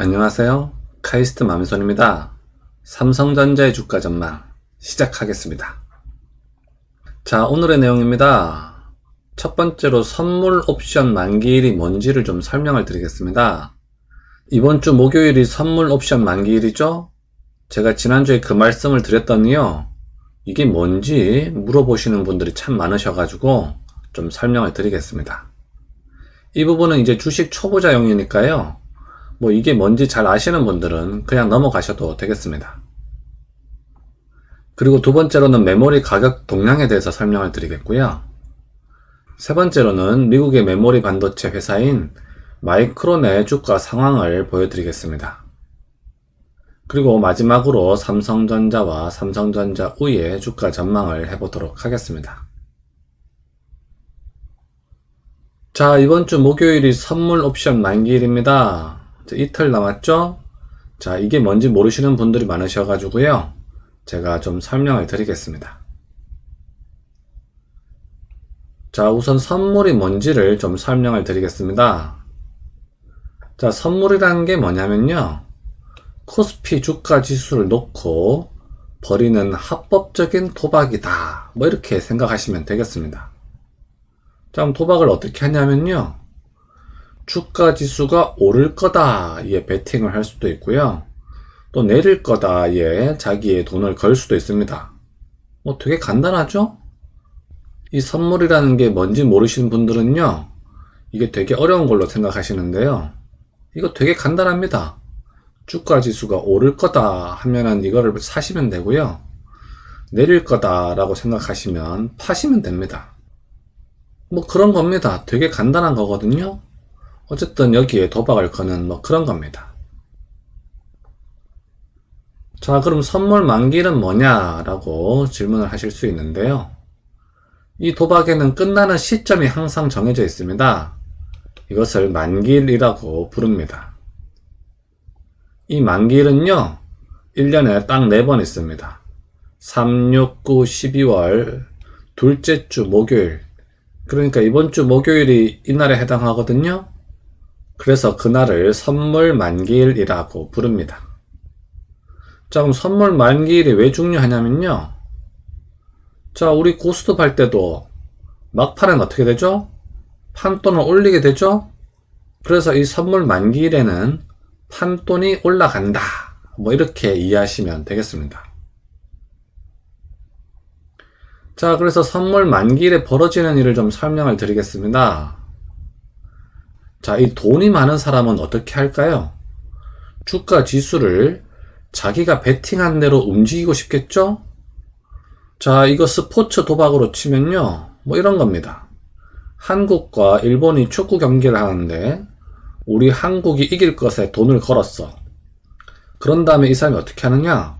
안녕하세요. 카이스트 맘손입니다. 삼성전자의 주가 전망 시작하겠습니다. 자, 오늘의 내용입니다. 첫 번째로 선물 옵션 만기일이 뭔지를 좀 설명을 드리겠습니다. 이번 주 목요일이 선물 옵션 만기일이죠? 제가 지난주에 그 말씀을 드렸더니요, 이게 뭔지 물어보시는 분들이 참 많으셔가지고 좀 설명을 드리겠습니다. 이 부분은 이제 주식 초보자용이니까요, 이게 뭔지 잘 아시는 분들은 그냥 넘어가셔도 되겠습니다. 그리고 두 번째로는 메모리 가격 동향에 대해서 설명을 드리겠고요. 세 번째로는 미국의 메모리 반도체 회사인 마이크론의 주가 상황을 보여드리겠습니다. 그리고 마지막으로 삼성전자와 삼성전자 우의 주가 전망을 해보도록 하겠습니다. 자, 이번 주 목요일이 선물 옵션 만기일입니다. 이틀 남았죠? 자, 이게 뭔지 모르시는 분들이 많으셔가지고요, 제가 좀 설명을 드리겠습니다. 자, 우선 선물이 뭔지를 좀 설명을 드리겠습니다. 자, 선물이라는 게 뭐냐면요, 코스피 주가 지수를 놓고 벌이는 합법적인 도박이다, 이렇게 생각하시면 되겠습니다. 자, 그럼 도박을 어떻게 하냐면요, 주가 지수가 오를 거다에 베팅을 할 수도 있고요, 또 내릴 거다에 자기의 돈을 걸 수도 있습니다. 되게 간단하죠? 이 선물이라는 게 뭔지 모르시는 분들은요, 이게 되게 어려운 걸로 생각하시는데요, 이거 되게 간단합니다. 주가 지수가 오를 거다 하면은 이거를 사시면 되고요, 내릴 거다라고 생각하시면 파시면 됩니다. 그런 겁니다. 되게 간단한 거거든요. 어쨌든 여기에 도박을 거는 그런 겁니다. 자, 그럼 선물 만기일은 뭐냐라고 질문을 하실 수 있는데요, 이 도박에는 끝나는 시점이 항상 정해져 있습니다. 이것을 만기일이라고 부릅니다. 이 만기일은요, 1년에 딱 4번 있습니다. 3, 6, 9, 12월 둘째 주 목요일, 그러니까 이번 주 목요일이 이날에 해당하거든요. 그래서 그날을 선물 만기일이라고 부릅니다. 자, 그럼 선물 만기일이 왜 중요하냐면요, 자, 우리 고스톱 할 때도 막판엔 어떻게 되죠? 판돈을 올리게 되죠? 그래서 이 선물 만기일에는 판돈이 올라간다, 이렇게 이해하시면 되겠습니다. 자, 그래서 선물 만기일에 벌어지는 일을 좀 설명을 드리겠습니다. 자, 이 돈이 많은 사람은 어떻게 할까요? 주가 지수를 자기가 베팅한 대로 움직이고 싶겠죠? 자, 이거 스포츠 도박으로 치면요, 이런 겁니다. 한국과 일본이 축구 경기를 하는데 우리 한국이 이길 것에 돈을 걸었어. 그런 다음에 이 사람이 어떻게 하느냐,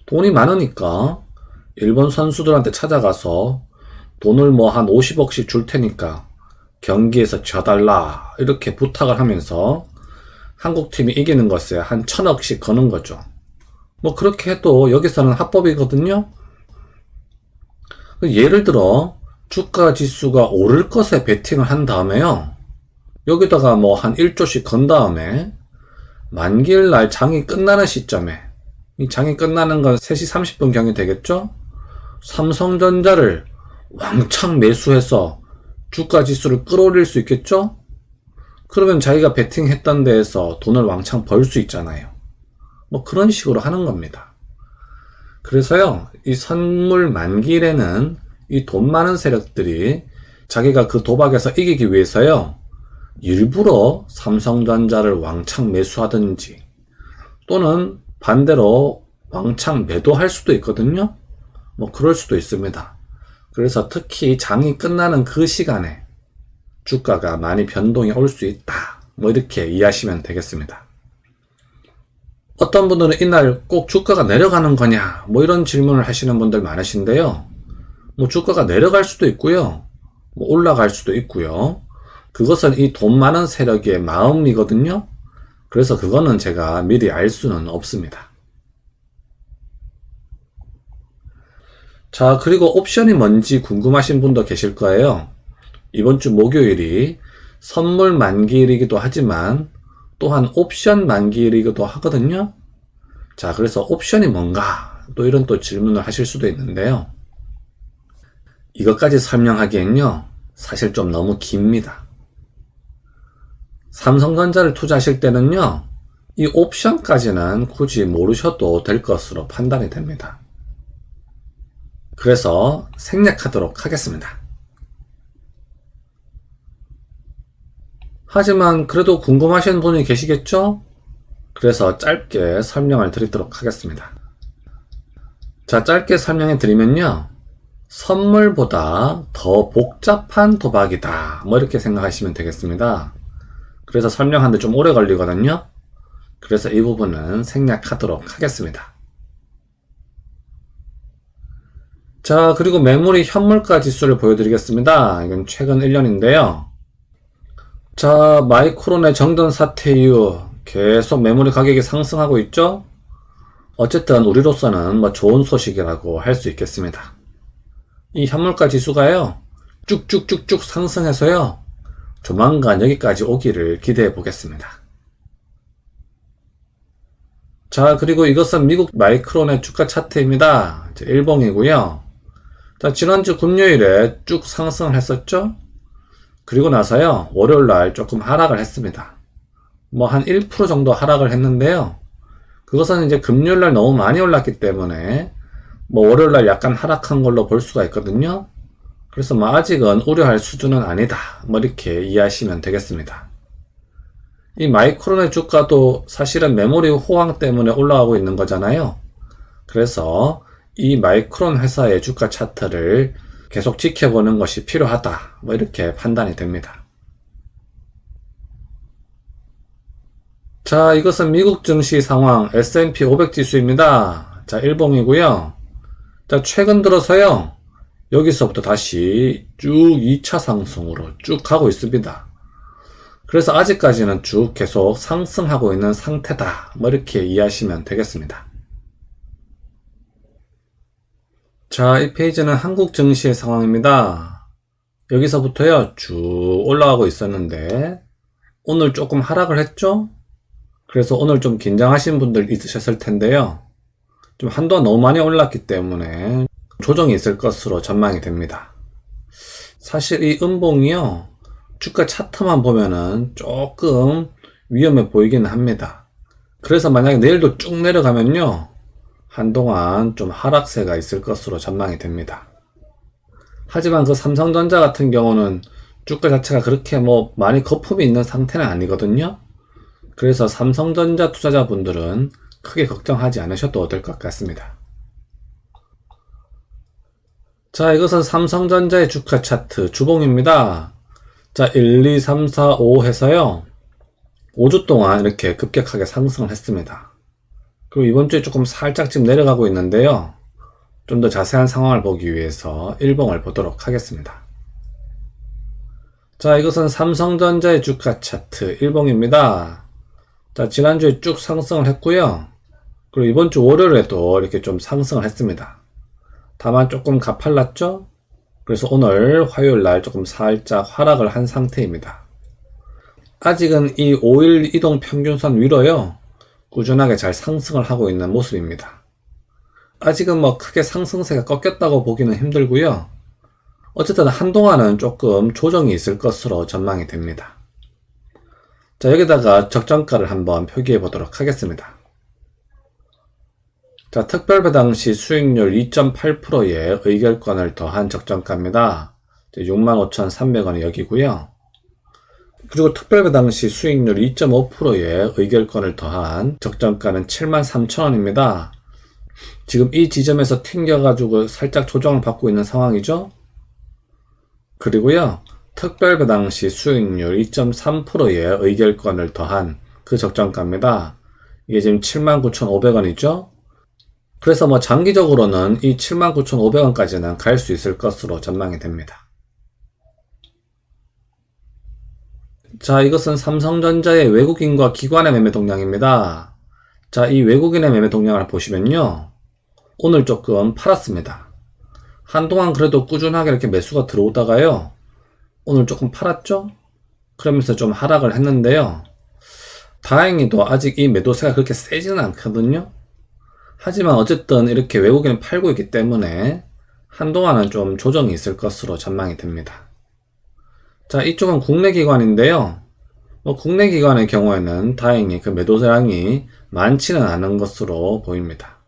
돈이 많으니까 일본 선수들한테 찾아가서 돈을 한 50억씩 줄 테니까 경기에서 져달라, 이렇게 부탁을 하면서 한국팀이 이기는 것에 한 1000억씩 거는 거죠. 그렇게 해도 여기서는 합법이거든요. 예를 들어 주가 지수가 오를 것에 베팅을 한 다음에요, 여기다가 한 1조씩 건 다음에 만기일 날 장이 끝나는 시점에, 이 장이 끝나는 건 3시 30분 경이 되겠죠? 삼성전자를 왕창 매수해서 주가 지수를 끌어올릴 수 있겠죠? 그러면 자기가 베팅했던 데에서 돈을 왕창 벌 수 있잖아요. 그런 식으로 하는 겁니다. 그래서요, 이 선물 만기일에는 이 돈 많은 세력들이 자기가 그 도박에서 이기기 위해서요, 일부러 삼성전자를 왕창 매수하든지 또는 반대로 왕창 매도할 수도 있거든요. 그럴 수도 있습니다. 그래서 특히 장이 끝나는 그 시간에 주가가 많이 변동이 올 수 있다, 이렇게 이해하시면 되겠습니다. 어떤 분들은 이날 꼭 주가가 내려가는 거냐, 이런 질문을 하시는 분들 많으신데요, 주가가 내려갈 수도 있고요, 올라갈 수도 있고요, 그것은 이 돈 많은 세력의 마음이거든요. 그래서 그거는 제가 미리 알 수는 없습니다. 자, 그리고 옵션이 뭔지 궁금하신 분도 계실 거예요. 이번 주 목요일이 선물 만기일이기도 하지만 또한 옵션 만기이기도 하거든요. 자, 그래서 옵션이 뭔가 또 이런 또 질문을 하실 수도 있는데요. 이것까지 설명하기엔요, 사실 좀 너무 깁니다. 삼성전자를 투자하실 때는요, 이 옵션까지는 굳이 모르셔도 될 것으로 판단이 됩니다. 그래서 생략하도록 하겠습니다. 하지만 그래도 궁금하신 분이 계시겠죠? 그래서 짧게 설명을 드리도록 하겠습니다. 자, 짧게 설명해 드리면요, 선물보다 더 복잡한 도박이다, 뭐 이렇게 생각하시면 되겠습니다. 그래서 설명하는데 좀 오래 걸리거든요. 그래서 이 부분은 생략하도록 하겠습니다. 자, 그리고 메모리 현물가 지수를 보여드리겠습니다. 이건 최근 1년인데요. 자, 마이크론의 정전 사태 이후 계속 메모리 가격이 상승하고 있죠? 어쨌든 우리로서는 뭐 좋은 소식이라고 할 수 있겠습니다. 이 현물가 지수가요, 쭉쭉쭉쭉 상승해서요, 조만간 여기까지 오기를 기대해 보겠습니다. 자, 그리고 이것은 미국 마이크론의 주가 차트입니다. 일봉이고요. 자, 지난주 금요일에 쭉 상승을 했었죠? 그리고 나서요, 월요일날 조금 하락을 했습니다. 뭐 한 1% 정도 하락을 했는데요. 그것은 이제 금요일날 너무 많이 올랐기 때문에 뭐 월요일날 약간 하락한 걸로 볼 수가 있거든요. 그래서 뭐 아직은 우려할 수준은 아니다, 뭐 이렇게 이해하시면 되겠습니다. 이 마이크론의 주가도 사실은 메모리 호황 때문에 올라가고 있는 거잖아요. 그래서 이 마이크론 회사의 주가 차트를 계속 지켜보는 것이 필요하다, 뭐 이렇게 판단이 됩니다. 자, 이것은 미국 증시 상황 S&P 500 지수입니다. 자, 일봉이고요. 자, 최근 들어서요, 여기서부터 다시 쭉 2차 상승으로 쭉 가고 있습니다. 그래서 아직까지는 쭉 계속 상승하고 있는 상태다, 뭐 이렇게 이해하시면 되겠습니다. 자, 이 페이지는 한국 증시의 상황입니다. 여기서부터요, 쭉 올라가고 있었는데 오늘 조금 하락을 했죠? 그래서 오늘 좀 긴장하신 분들 있으셨을 텐데요. 좀 한동안 너무 많이 올랐기 때문에 조정이 있을 것으로 전망이 됩니다. 사실 이 음봉이요, 주가 차트만 보면은 조금 위험해 보이기는 합니다. 그래서 만약에 내일도 쭉 내려가면요, 한동안 좀 하락세가 있을 것으로 전망이 됩니다. 하지만 그 삼성전자 같은 경우는 주가 자체가 그렇게 뭐 많이 거품이 있는 상태는 아니거든요. 그래서 삼성전자 투자자분들은 크게 걱정하지 않으셔도 될 것 같습니다. 자, 이것은 삼성전자의 주가 차트 주봉입니다. 자, 1, 2, 3, 4, 5 해서요, 5주 동안 이렇게 급격하게 상승을 했습니다. 그리고 이번 주에 조금 살짝 지금 내려가고 있는데요. 좀 더 자세한 상황을 보기 위해서 일봉을 보도록 하겠습니다. 자, 이것은 삼성전자의 주가 차트 일봉입니다. 자, 지난주에 쭉 상승을 했고요. 그리고 이번 주 월요일에도 이렇게 좀 상승을 했습니다. 다만 조금 가팔랐죠? 그래서 오늘 화요일날 조금 살짝 하락을 한 상태입니다. 아직은 이 5일 이동 평균선 위로요, 꾸준하게 잘 상승을 하고 있는 모습입니다. 아직은 뭐 크게 상승세가 꺾였다고 보기는 힘들고요. 어쨌든 한동안은 조금 조정이 있을 것으로 전망이 됩니다. 자, 여기다가 적정가를 한번 표기해 보도록 하겠습니다. 자, 특별배당 시 수익률 2.8%의 의결권을 더한 적정가입니다. 65,300원이 여기고요. 그리고 특별배당 시 수익률 2.5%의 의결권을 더한 적정가는 73,000원입니다. 지금 이 지점에서 튕겨가지고 살짝 조정을 받고 있는 상황이죠. 그리고요, 특별배당 시 수익률 2.3%의 의결권을 더한 그 적정가입니다. 이게 지금 79,500원이죠. 그래서 뭐 장기적으로는 이 79,500원까지는 갈 수 있을 것으로 전망이 됩니다. 자, 이것은 삼성전자의 외국인과 기관의 매매 동향입니다. 자, 이 외국인의 매매 동향을 보시면요, 오늘 조금 팔았습니다. 한동안 그래도 꾸준하게 이렇게 매수가 들어오다가요, 오늘 조금 팔았죠? 그러면서 좀 하락을 했는데요. 다행히도 아직 이 매도세가 그렇게 세지는 않거든요. 하지만 어쨌든 이렇게 외국인은 팔고 있기 때문에 한동안은 좀 조정이 있을 것으로 전망이 됩니다. 자, 이쪽은 국내 기관인데요. 국내 기관의 경우에는 다행히 그 매도량이 많지는 않은 것으로 보입니다.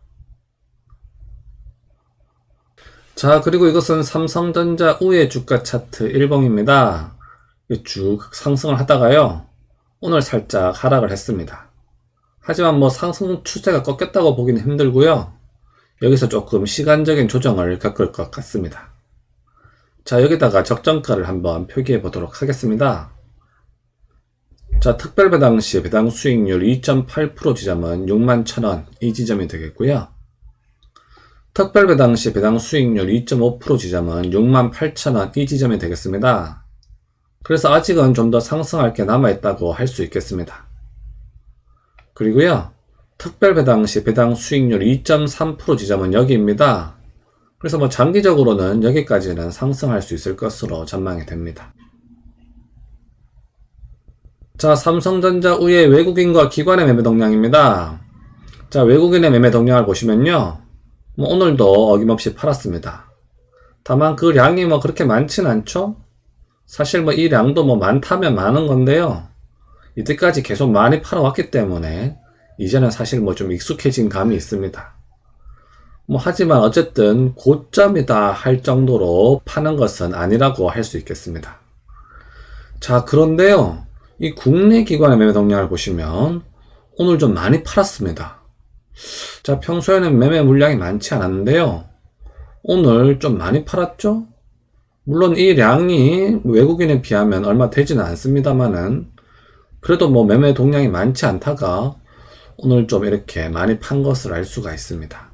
자, 그리고 이것은 삼성전자 우회 주가 차트 일봉입니다. 쭉 상승을 하다가요, 오늘 살짝 하락을 했습니다. 하지만 상승 추세가 꺾였다고 보기는 힘들고요. 여기서 조금 시간적인 조정을 겪을 것 같습니다. 자, 여기다가 적정가를 한번 표기해 보도록 하겠습니다. 자, 특별 배당 시 배당 수익률 2.8% 지점은 61,000원, 이 지점이 되겠고요. 특별 배당 시 배당 수익률 2.5% 지점은 68,000원, 이 지점이 되겠습니다. 그래서 아직은 좀 더 상승할 게 남아있다고 할 수 있겠습니다. 그리고요, 특별 배당 시 배당 수익률 2.3% 지점은 여기입니다. 그래서 장기적으로는 여기까지는 상승할 수 있을 것으로 전망이 됩니다. 자, 삼성전자 우회 외국인과 기관의 매매 동향입니다. 자, 외국인의 매매 동향을 보시면요, 오늘도 어김없이 팔았습니다. 다만 그 량이 그렇게 많진 않죠? 사실 이 량도 많다면 많은 건데요. 이때까지 계속 많이 팔아왔기 때문에 이제는 사실 좀 익숙해진 감이 있습니다. 하지만 어쨌든 고점이다 할 정도로 파는 것은 아니라고 할 수 있겠습니다. 자, 그런데요, 이 국내 기관의 매매 동향을 보시면 오늘 좀 많이 팔았습니다. 자, 평소에는 매매 물량이 많지 않았는데요, 오늘 좀 많이 팔았죠? 물론 이 량이 외국인에 비하면 얼마 되지는 않습니다만은 그래도 매매 동량이 많지 않다가 오늘 좀 이렇게 많이 판 것을 알 수가 있습니다.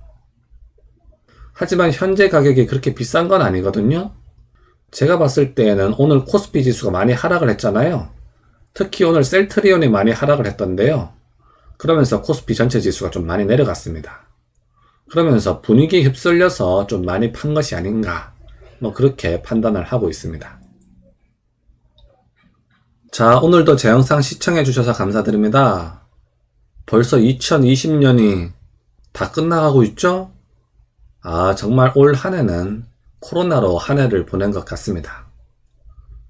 하지만 현재 가격이 그렇게 비싼 건 아니거든요. 제가 봤을 때에는 오늘 코스피 지수가 많이 하락을 했잖아요. 특히 오늘 셀트리온이 많이 하락을 했던데요. 그러면서 코스피 전체 지수가 좀 많이 내려갔습니다. 그러면서 분위기에 휩쓸려서 좀 많이 판 것이 아닌가, 그렇게 판단을 하고 있습니다. 자, 오늘도 제 영상 시청해 주셔서 감사드립니다. 벌써 2020년이 다 끝나가고 있죠? 아, 정말 올 한 해는 코로나로 한 해를 보낸 것 같습니다.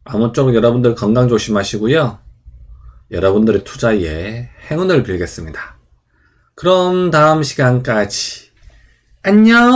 아무쪼록 여러분들 건강 조심하시고요. 여러분들의 투자에 행운을 빌겠습니다. 그럼 다음 시간까지 안녕!